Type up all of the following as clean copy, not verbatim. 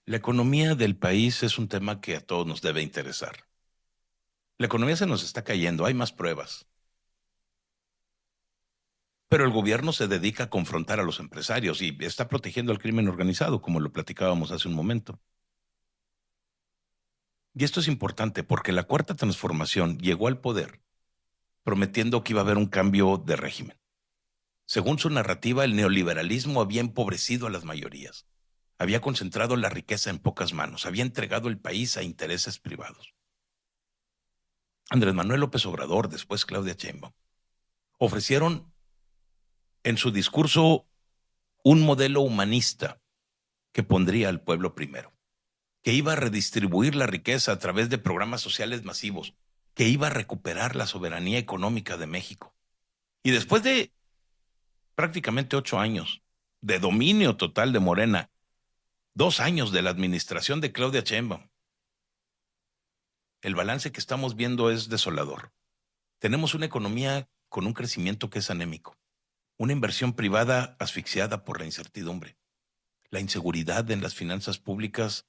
La economía del país es un tema que a todos nos debe interesar. La economía se nos está cayendo, hay más pruebas, pero el gobierno se dedica a confrontar a los empresarios y está protegiendo al crimen organizado, como lo platicábamos hace un momento. Y esto es importante porque la Cuarta Transformación llegó al poder prometiendo que iba a haber un cambio de régimen. Según su narrativa, el neoliberalismo había empobrecido a las mayorías, había concentrado la riqueza en pocas manos, había entregado el país a intereses privados. Andrés Manuel López Obrador, después Claudia Sheinbaum, ofrecieron en su discurso un modelo humanista que pondría al pueblo primero, que iba a redistribuir la riqueza a través de programas sociales masivos, que iba a recuperar la soberanía económica de México. Y después de prácticamente 8 años de dominio total de Morena, 2 años de la administración de Claudia Sheinbaum, el balance que estamos viendo es desolador. Tenemos una economía con un crecimiento que es anémico, una inversión privada asfixiada por la incertidumbre, la inseguridad en las finanzas públicas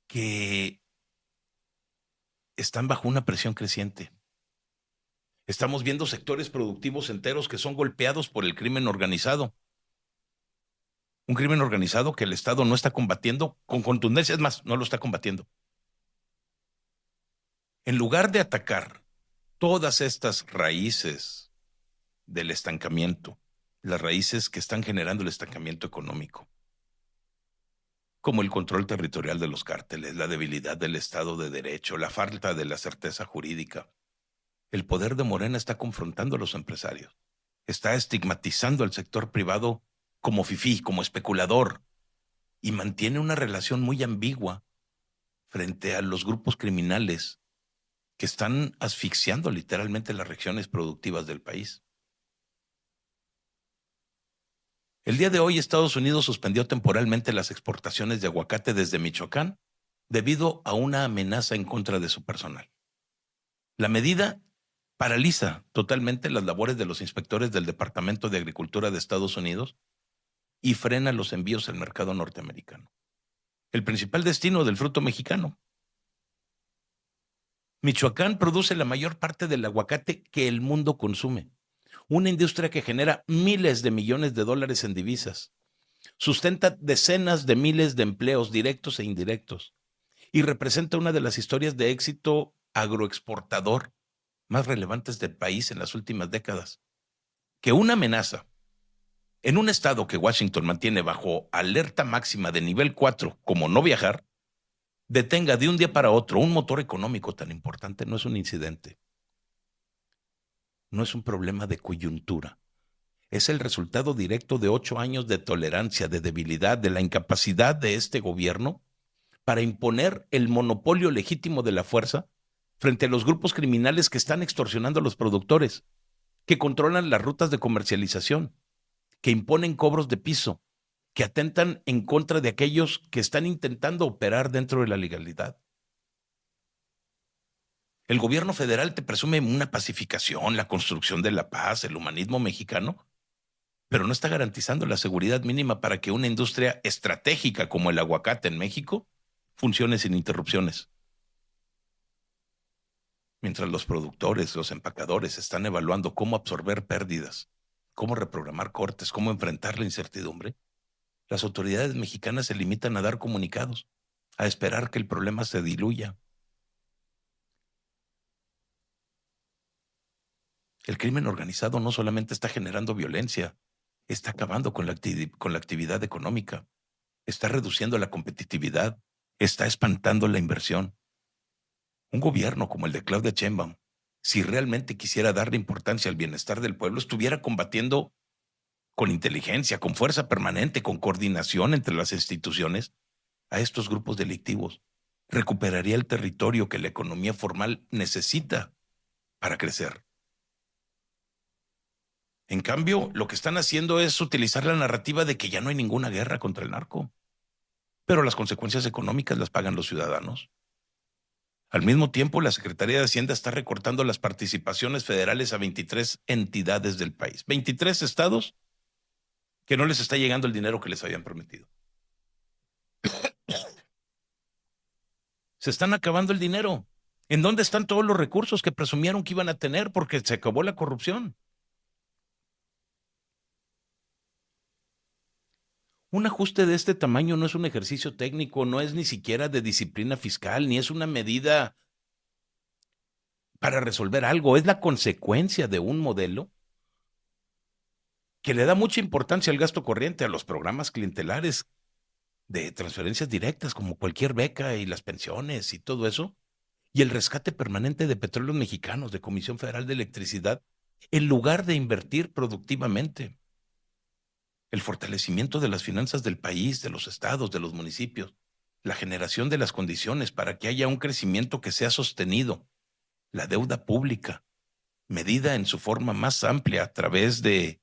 que están bajo una presión creciente. Estamos viendo sectores productivos enteros que son golpeados por el crimen organizado. Un crimen organizado que el Estado no está combatiendo con contundencia, es más, no lo está combatiendo. En lugar de atacar todas estas raíces del estancamiento, las raíces que están generando el estancamiento económico, como el control territorial de los cárteles, la debilidad del Estado de Derecho, la falta de la certeza jurídica, el poder de Morena está confrontando a los empresarios, está estigmatizando al sector privado como fifí, como especulador, y mantiene una relación muy ambigua frente a los grupos criminales que están asfixiando literalmente las regiones productivas del país. El día de hoy, Estados Unidos suspendió temporalmente las exportaciones de aguacate desde Michoacán debido a una amenaza en contra de su personal. La medida paraliza totalmente las labores de los inspectores del Departamento de Agricultura de Estados Unidos y frena los envíos al mercado norteamericano, el principal destino del fruto mexicano. Michoacán produce la mayor parte del aguacate que el mundo consume, una industria que genera miles de millones de dólares en divisas, sustenta decenas de miles de empleos directos e indirectos y representa una de las historias de éxito agroexportador más relevantes del país en las últimas décadas. Que una amenaza en un estado que Washington mantiene bajo alerta máxima de nivel 4, como no viajar, detenga de un día para otro un motor económico tan importante no es un incidente, no es un problema de coyuntura. Es el resultado directo de 8 años de tolerancia, de debilidad, de la incapacidad de este gobierno para imponer el monopolio legítimo de la fuerza frente a los grupos criminales que están extorsionando a los productores, que controlan las rutas de comercialización, que imponen cobros de piso, que atentan en contra de aquellos que están intentando operar dentro de la legalidad. El gobierno federal te presume una pacificación, la construcción de la paz, el humanismo mexicano, pero no está garantizando la seguridad mínima para que una industria estratégica como el aguacate en México funcione sin interrupciones. Mientras los productores, los empacadores están evaluando cómo absorber pérdidas, cómo reprogramar cortes, cómo enfrentar la incertidumbre, las autoridades mexicanas se limitan a dar comunicados, a esperar que el problema se diluya. El crimen organizado no solamente está generando violencia, está acabando con la actividad económica, está reduciendo la competitividad, está espantando la inversión. Un gobierno como el de Claudia Sheinbaum, si realmente quisiera darle importancia al bienestar del pueblo, estuviera combatiendo con inteligencia, con fuerza permanente, con coordinación entre las instituciones a estos grupos delictivos. Recuperaría el territorio que la economía formal necesita para crecer. En cambio, lo que están haciendo es utilizar la narrativa de que ya no hay ninguna guerra contra el narco, pero las consecuencias económicas las pagan los ciudadanos. Al mismo tiempo, la Secretaría de Hacienda está recortando las participaciones federales a 23 entidades del país, 23 estados que no les está llegando el dinero que les habían prometido. Se están acabando el dinero. ¿En dónde están todos los recursos que presumieron que iban a tener porque se acabó la corrupción? Un ajuste de este tamaño no es un ejercicio técnico, no es ni siquiera de disciplina fiscal, ni es una medida para resolver algo, es la consecuencia de un modelo que le da mucha importancia al gasto corriente, a los programas clientelares de transferencias directas, como cualquier beca y las pensiones y todo eso, y el rescate permanente de petróleos mexicanos, de Comisión Federal de Electricidad, en lugar de invertir productivamente. El fortalecimiento de las finanzas del país, de los estados, de los municipios, la generación de las condiciones para que haya un crecimiento que sea sostenido, la deuda pública, medida en su forma más amplia a través del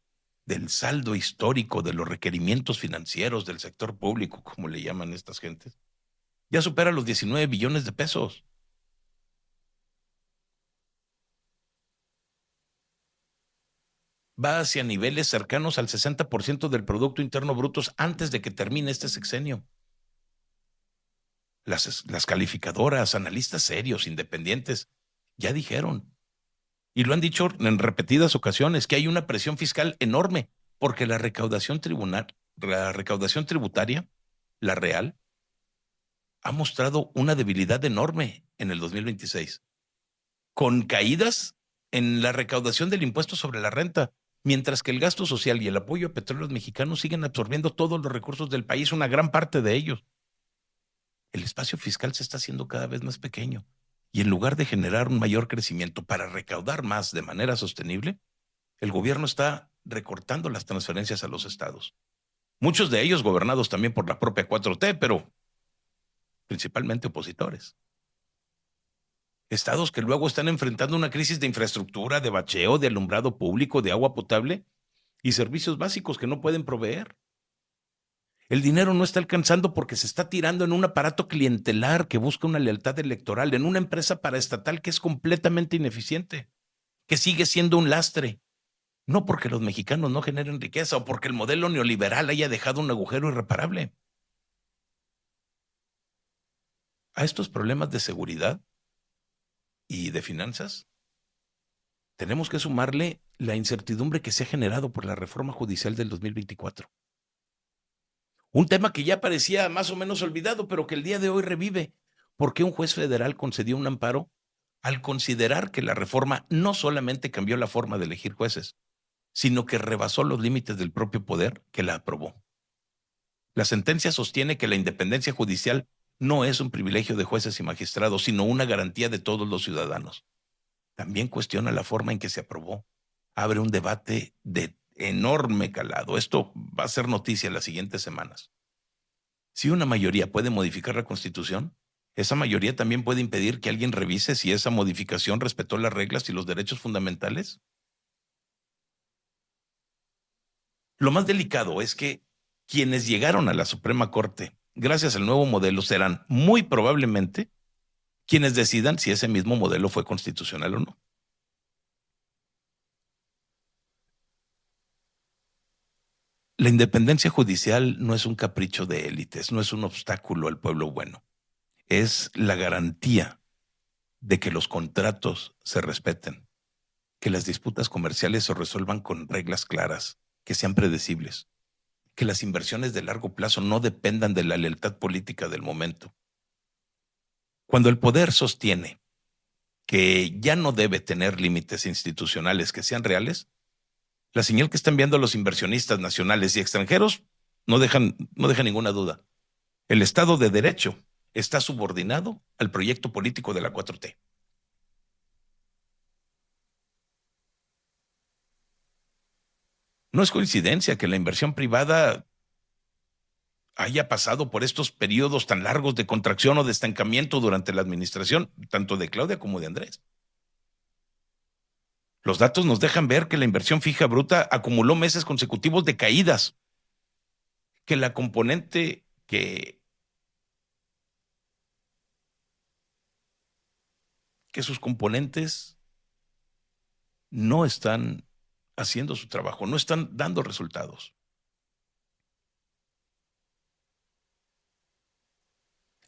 saldo histórico de los requerimientos financieros del sector público, como le llaman estas gentes, ya supera los 19 billones de pesos. Va hacia niveles cercanos al 60% del Producto Interno Bruto antes de que termine este sexenio. Las calificadoras, analistas serios, independientes, ya dijeron, y lo han dicho en repetidas ocasiones, que hay una presión fiscal enorme, porque la recaudación tributaria, la real, ha mostrado una debilidad enorme en el 2026, con caídas en la recaudación del impuesto sobre la renta, mientras que el gasto social y el apoyo a petróleos mexicanos siguen absorbiendo todos los recursos del país, una gran parte de ellos. El espacio fiscal se está haciendo cada vez más pequeño y en lugar de generar un mayor crecimiento para recaudar más de manera sostenible, el gobierno está recortando las transferencias a los estados. Muchos de ellos gobernados también por la propia 4T, pero principalmente opositores. Estados que luego están enfrentando una crisis de infraestructura, de bacheo, de alumbrado público, de agua potable y servicios básicos que no pueden proveer. El dinero no está alcanzando porque se está tirando en un aparato clientelar que busca una lealtad electoral, en una empresa paraestatal que es completamente ineficiente, que sigue siendo un lastre. No porque los mexicanos no generen riqueza o porque el modelo neoliberal haya dejado un agujero irreparable. A estos problemas de seguridad y de finanzas, tenemos que sumarle la incertidumbre que se ha generado por la reforma judicial del 2024. Un tema que ya parecía más o menos olvidado, pero que el día de hoy revive, porque un juez federal concedió un amparo al considerar que la reforma no solamente cambió la forma de elegir jueces, sino que rebasó los límites del propio poder que la aprobó. La sentencia sostiene que la independencia judicial no es un privilegio de jueces y magistrados, sino una garantía de todos los ciudadanos. También cuestiona la forma en que se aprobó. Abre un debate de enorme calado. Esto va a ser noticia en las siguientes semanas. Si una mayoría puede modificar la Constitución, esa mayoría también puede impedir que alguien revise si esa modificación respetó las reglas y los derechos fundamentales. Lo más delicado es que quienes llegaron a la Suprema Corte gracias al nuevo modelo serán muy probablemente quienes decidan si ese mismo modelo fue constitucional o no. La independencia judicial no es un capricho de élites, no es un obstáculo al pueblo bueno. Es la garantía de que los contratos se respeten, que las disputas comerciales se resuelvan con reglas claras, que sean predecibles, que las inversiones de largo plazo no dependan de la lealtad política del momento. Cuando el poder sostiene que ya no debe tener límites institucionales que sean reales, la señal que están enviando los inversionistas nacionales y extranjeros no deja ninguna duda. El Estado de Derecho está subordinado al proyecto político de la 4T. No es coincidencia que la inversión privada haya pasado por estos periodos tan largos de contracción o de estancamiento durante la administración, tanto de Claudia como de Andrés. Los datos nos dejan ver que la inversión fija bruta acumuló meses consecutivos de caídas, que la componente que sus componentes no están haciendo su trabajo, no están dando resultados.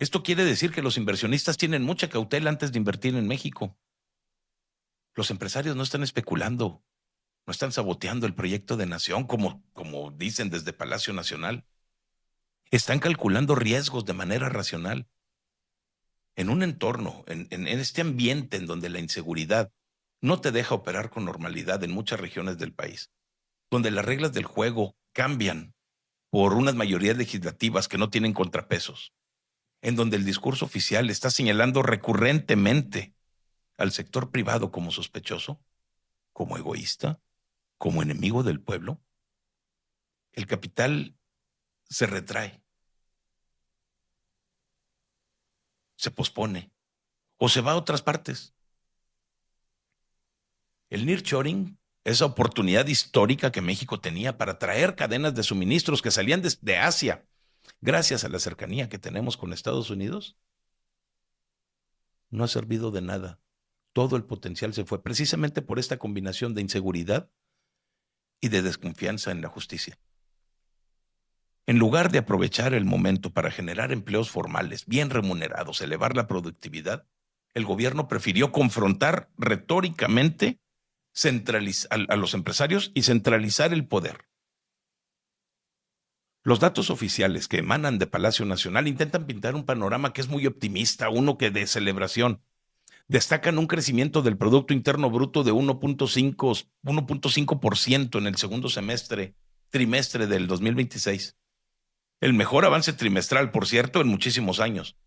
Esto quiere decir que los inversionistas tienen mucha cautela antes de invertir en México. Los empresarios no están especulando, no están saboteando el proyecto de nación como dicen desde Palacio Nacional. Están calculando riesgos de manera racional. En un entorno, en este ambiente en donde la inseguridad no te deja operar con normalidad en muchas regiones del país, donde las reglas del juego cambian por unas mayorías legislativas que no tienen contrapesos, en donde el discurso oficial está señalando recurrentemente al sector privado como sospechoso, como egoísta, como enemigo del pueblo, el capital se retrae, se pospone o se va a otras partes. El nearshoring, esa oportunidad histórica que México tenía para traer cadenas de suministros que salían de Asia, gracias a la cercanía que tenemos con Estados Unidos, no ha servido de nada. Todo el potencial se fue precisamente por esta combinación de inseguridad y de desconfianza en la justicia. En lugar de aprovechar el momento para generar empleos formales, bien remunerados, elevar la productividad, el gobierno prefirió confrontar retóricamente a los empresarios y centralizar el poder. Los datos oficiales que emanan de Palacio Nacional intentan pintar un panorama que es muy optimista, uno que de celebración. Destacan un crecimiento del Producto Interno Bruto de 1.5% en el segundo trimestre del 2026. El mejor avance trimestral, por cierto, en muchísimos años.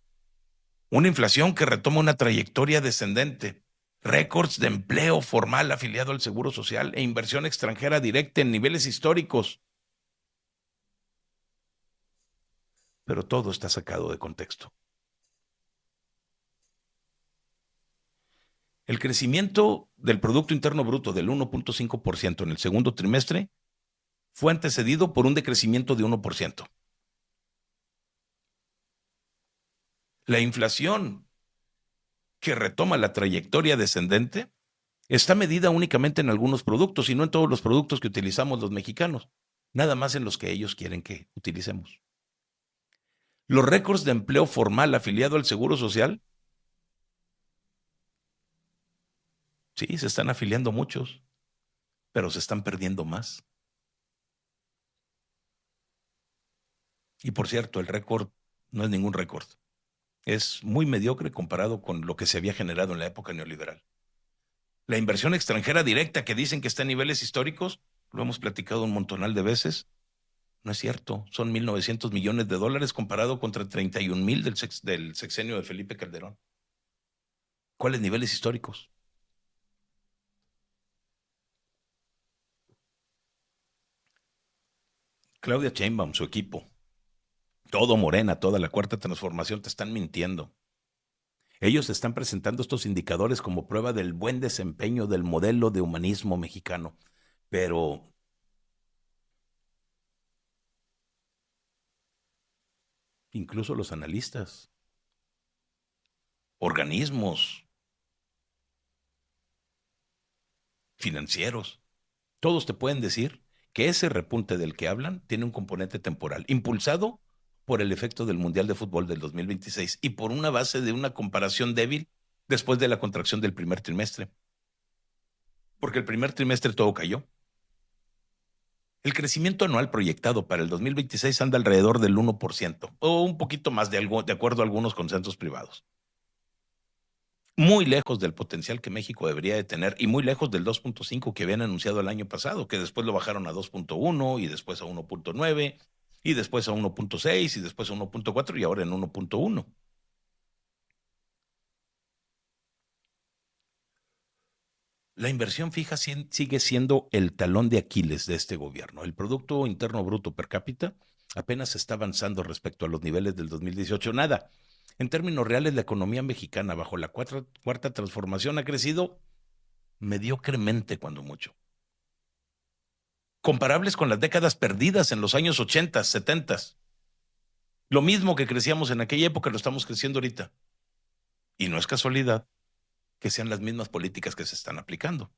Una inflación que retoma una trayectoria descendente. Récords de empleo formal afiliado al Seguro Social e inversión extranjera directa en niveles históricos. Pero todo está sacado de contexto. El crecimiento del Producto Interno Bruto del 1.5% en el segundo trimestre fue antecedido por un decrecimiento de 1%. La inflación, que retoma la trayectoria descendente, está medida únicamente en algunos productos y no en todos los productos que utilizamos los mexicanos, nada más en los que ellos quieren que utilicemos. Los récords de empleo formal afiliado al Seguro Social, sí, se están afiliando muchos, pero se están perdiendo más. Y por cierto, el récord no es ningún récord. Es muy mediocre comparado con lo que se había generado en la época neoliberal. La inversión extranjera directa que dicen que está a niveles históricos, lo hemos platicado un montonal de veces, no es cierto. Son 1.900 millones de dólares comparado contra 31,000 del sexenio de Felipe Calderón. ¿Cuáles niveles históricos? Claudia Sheinbaum, su equipo, todo Morena, toda la cuarta transformación te están mintiendo. Ellos están presentando estos indicadores como prueba del buen desempeño del modelo de humanismo mexicano, pero incluso los analistas, organismos financieros, todos te pueden decir que ese repunte del que hablan tiene un componente temporal, impulsado por el efecto del Mundial de Fútbol del 2026 y por una base de una comparación débil después de la contracción del primer trimestre. Porque el primer trimestre todo cayó. El crecimiento anual proyectado para el 2026 anda alrededor del 1% o un poquito más de acuerdo a algunos consensos privados. Muy lejos del potencial que México debería de tener y muy lejos del 2.5 que habían anunciado el año pasado, que después lo bajaron a 2.1 y después a 1.9 y después a 1.6 y después a 1.4 y ahora en 1.1. La inversión fija sigue siendo el talón de Aquiles de este gobierno. El Producto Interno Bruto per cápita apenas está avanzando respecto a los niveles del 2018. Nada. En términos reales, la economía mexicana bajo la cuarta transformación ha crecido mediocremente cuando mucho. Comparables con las décadas perdidas en los años 80, 70. Lo mismo que crecíamos en aquella época lo estamos creciendo ahorita. Y no es casualidad que sean las mismas políticas que se están aplicando.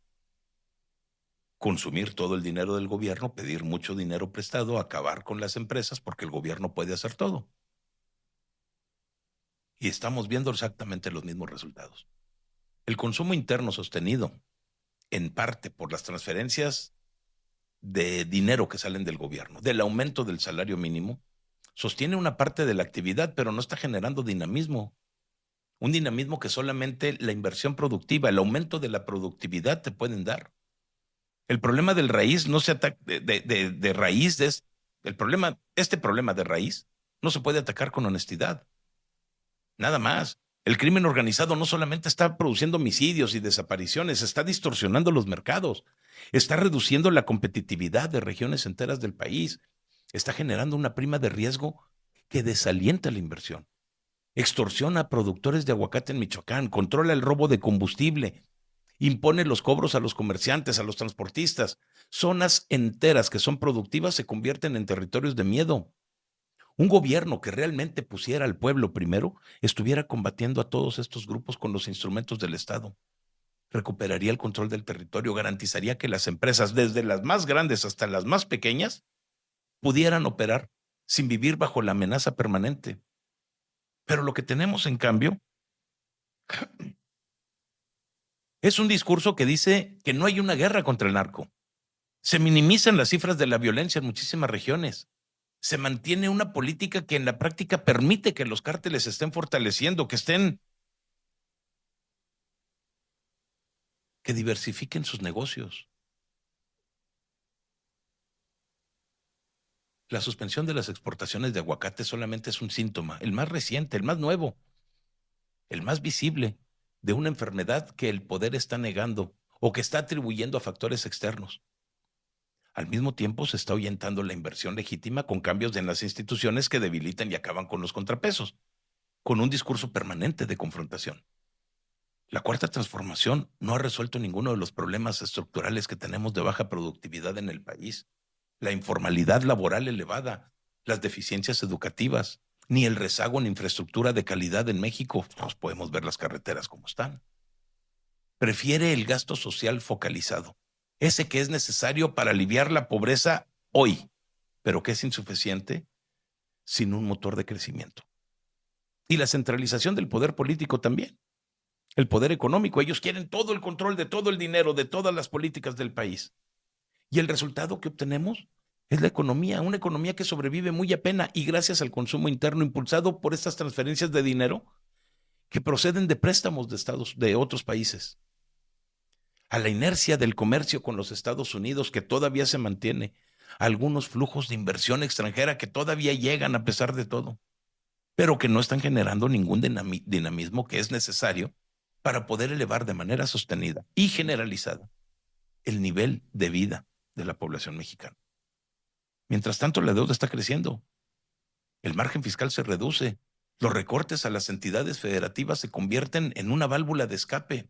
Consumir todo el dinero del gobierno, pedir mucho dinero prestado, acabar con las empresas porque el gobierno puede hacer todo. y estamos viendo exactamente los mismos resultados. El consumo interno sostenido, en parte por las transferencias de dinero que salen del gobierno, del aumento del salario mínimo, sostiene una parte de la actividad, pero no está generando dinamismo. Un dinamismo que solamente la inversión productiva, el aumento de la productividad te pueden dar. El problema del raíz no se ataca de raíz, este problema de raíz no se puede atacar con honestidad. Nada más. El crimen organizado no solamente está produciendo homicidios y desapariciones, está distorsionando los mercados, está reduciendo la competitividad de regiones enteras del país, está generando una prima de riesgo que desalienta la inversión. Extorsiona a productores de aguacate en Michoacán, controla el robo de combustible, impone los cobros a los comerciantes, a los transportistas. Zonas enteras que son productivas se convierten en territorios de miedo. Un gobierno que realmente pusiera al pueblo primero estuviera combatiendo a todos estos grupos con los instrumentos del Estado. Recuperaría el control del territorio, garantizaría que las empresas, desde las más grandes hasta las más pequeñas, pudieran operar sin vivir bajo la amenaza permanente. Pero lo que tenemos, en cambio, es un discurso que dice que no hay una guerra contra el narco. Se minimizan las cifras de la violencia en muchísimas regiones. Se mantiene una política que en la práctica permite que los cárteles se estén fortaleciendo, que diversifiquen sus negocios. La suspensión de las exportaciones de aguacate solamente es un síntoma, el más reciente, el más nuevo, el más visible, de una enfermedad que el poder está negando o que está atribuyendo a factores externos. Al mismo tiempo, se está ahuyentando la inversión legítima con cambios en las instituciones que debilitan y acaban con los contrapesos, con un discurso permanente de confrontación. La cuarta transformación no ha resuelto ninguno de los problemas estructurales que tenemos de baja productividad en el país, la informalidad laboral elevada, las deficiencias educativas, ni el rezago en infraestructura de calidad en México. Nos podemos ver las carreteras como están. Prefiere el gasto social focalizado, ese que es necesario para aliviar la pobreza hoy, pero que es insuficiente sin un motor de crecimiento. Y la centralización del poder político también. El poder económico, ellos quieren todo el control de todo el dinero, de todas las políticas del país. Y el resultado que obtenemos es la economía, una economía que sobrevive muy apenas y gracias al consumo interno impulsado por estas transferencias de dinero que proceden de préstamos de otros países. A la inercia del comercio con los Estados Unidos que todavía se mantiene, a algunos flujos de inversión extranjera que todavía llegan a pesar de todo, pero que no están generando ningún dinamismo que es necesario para poder elevar de manera sostenida y generalizada el nivel de vida de la población mexicana. Mientras tanto, la deuda está creciendo, el margen fiscal se reduce, los recortes a las entidades federativas se convierten en una válvula de escape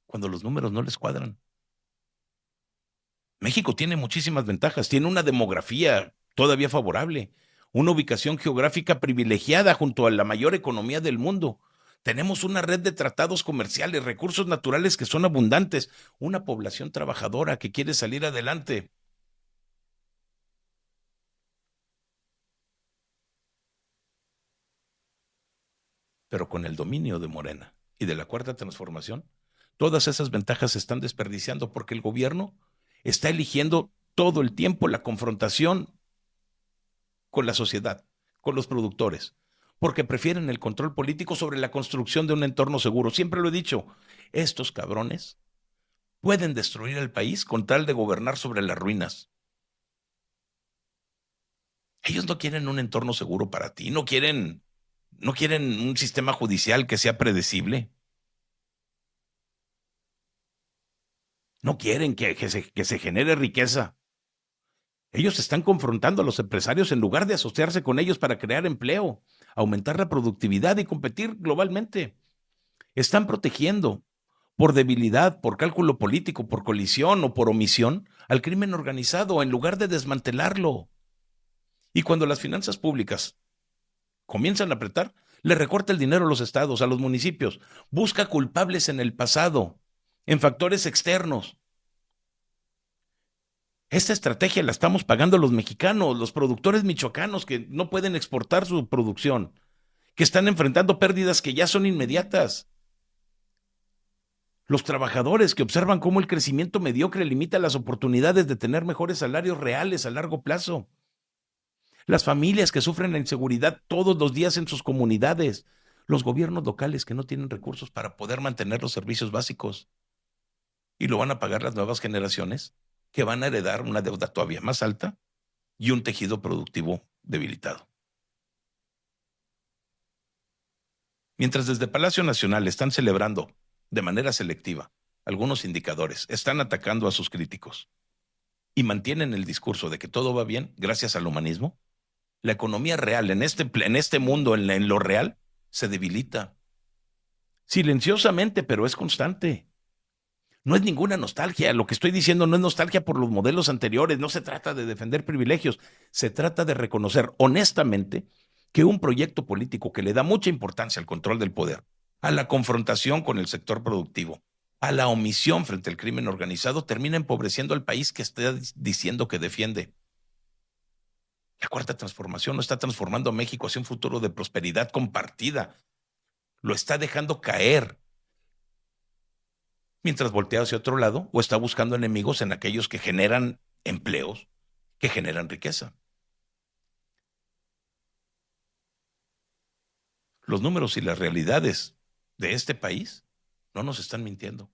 cuando los números no les cuadran. México tiene muchísimas ventajas, tiene una demografía todavía favorable, una ubicación geográfica privilegiada junto a la mayor economía del mundo. Tenemos una red de tratados comerciales, recursos naturales que son abundantes, una población trabajadora que quiere salir adelante. Pero con el dominio de Morena y de la Cuarta Transformación, todas esas ventajas se están desperdiciando porque el gobierno está eligiendo todo el tiempo la confrontación con la sociedad, con los productores, porque prefieren el control político sobre la construcción de un entorno seguro. Siempre lo he dicho, estos cabrones pueden destruir el país con tal de gobernar sobre las ruinas. Ellos no quieren un entorno seguro para ti, no quieren un sistema judicial que sea predecible. No quieren que se genere riqueza. Ellos están confrontando a los empresarios en lugar de asociarse con ellos para crear empleo, aumentar la productividad y competir globalmente. Están protegiendo por debilidad, por cálculo político, por colisión o por omisión al crimen organizado en lugar de desmantelarlo. Y cuando las finanzas públicas comienzan a apretar, le recorta el dinero a los estados, a los municipios, busca culpables en el pasado, en factores externos. Esta estrategia la estamos pagando los mexicanos, los productores michoacanos que no pueden exportar su producción, que están enfrentando pérdidas que ya son inmediatas. Los trabajadores que observan cómo el crecimiento mediocre limita las oportunidades de tener mejores salarios reales a largo plazo. Las familias que sufren la inseguridad todos los días en sus comunidades. Los gobiernos locales que no tienen recursos para poder mantener los servicios básicos. Y lo van a pagar las nuevas generaciones que van a heredar una deuda todavía más alta y un tejido productivo debilitado. Mientras desde Palacio Nacional están celebrando de manera selectiva algunos indicadores, están atacando a sus críticos y mantienen el discurso de que todo va bien gracias al humanismo, la economía real en este mundo, en lo real, se debilita. Silenciosamente, pero es constante. No es ninguna nostalgia. Lo que estoy diciendo no es nostalgia por los modelos anteriores. No se trata de defender privilegios. Se trata de reconocer honestamente que un proyecto político que le da mucha importancia al control del poder, a la confrontación con el sector productivo, a la omisión frente al crimen organizado, termina empobreciendo al país que está diciendo que defiende. La cuarta transformación no está transformando a México hacia un futuro de prosperidad compartida. Lo está dejando caer mientras voltea hacia otro lado o está buscando enemigos en aquellos que generan empleos, que generan riqueza. Los números y las realidades de este país no nos están mintiendo.